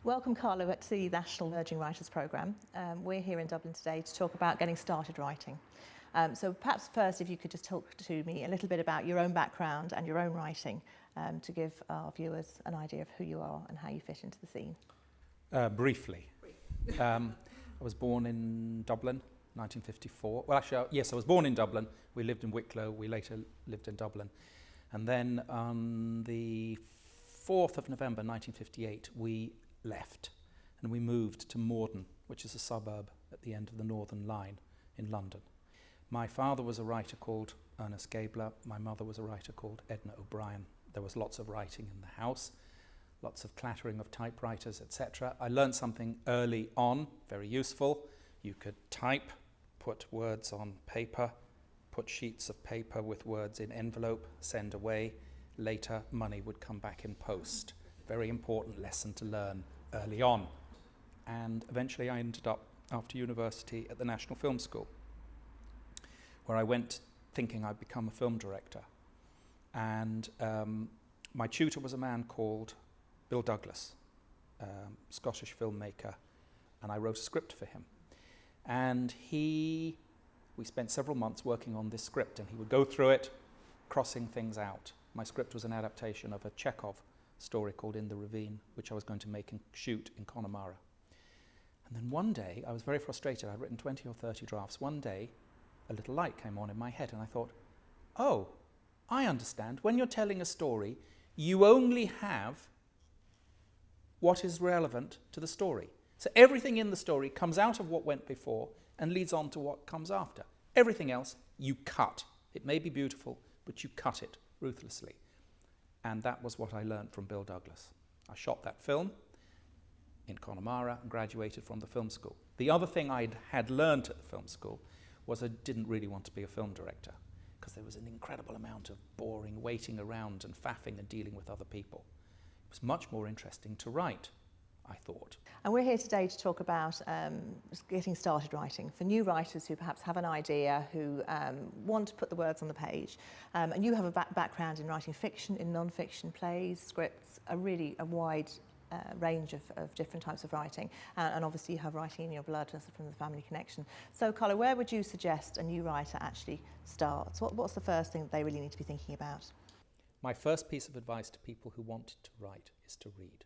Welcome, Carlo, to the National Emerging Writers Programme. We're here in Dublin today to talk about getting started writing. So perhaps first, if you could just talk to me a little bit about your own background and your own writing to give our viewers an idea of who you are and how you fit into the scene. Briefly. I was born in Dublin, 1954. Well, actually, yes, I was born in Dublin. We lived in Wicklow. We later lived in Dublin. And then on the 4th of November 1958, we left and we moved to Morden, which is a suburb at the end of the Northern Line in London. My father was a writer called Ernest Gabler. My mother was a writer called Edna O'Brien. There was lots of writing in the house, lots of clattering of typewriters, etc. I learned something early on, very useful. You could type, put words on paper, put sheets of paper with words in envelope, send away. Later, money would come back in post. Very important lesson to learn early on. And eventually I ended up, after university, at the National Film School, where I went thinking I'd become a film director. And my tutor was a man called Bill Douglas, Scottish filmmaker, and I wrote a script for him. And we spent several months working on this script, and he would go through it, crossing things out. My script was an adaptation of a Chekhov story called In the Ravine, which I was going to make and shoot in Connemara. And then one day, I was very frustrated. I'd written 20 or 30 drafts. One day, a little light came on in my head, and I thought, oh, I understand. When you're telling a story, you only have what is relevant to the story. So everything in the story comes out of what went before and leads on to what comes after. Everything else, you cut. It may be beautiful, but you cut it ruthlessly. And that was what I learned from Bill Douglas. I shot that film in Connemara and graduated from the film school. The other thing I had learned at the film school was I didn't really want to be a film director because there was an incredible amount of boring waiting around and faffing and dealing with other people. It was much more interesting to write, I thought. And we're here today to talk about getting started writing for new writers who perhaps have an idea, who want to put the words on the page. And you have a background in writing fiction, in non-fiction, plays, scripts, a wide range of different types of writing. And obviously you have writing in your blood from the family connection. So, Carlo, where would you suggest a new writer actually starts? What's the first thing that they really need to be thinking about? My first piece of advice to people who want to write is to read.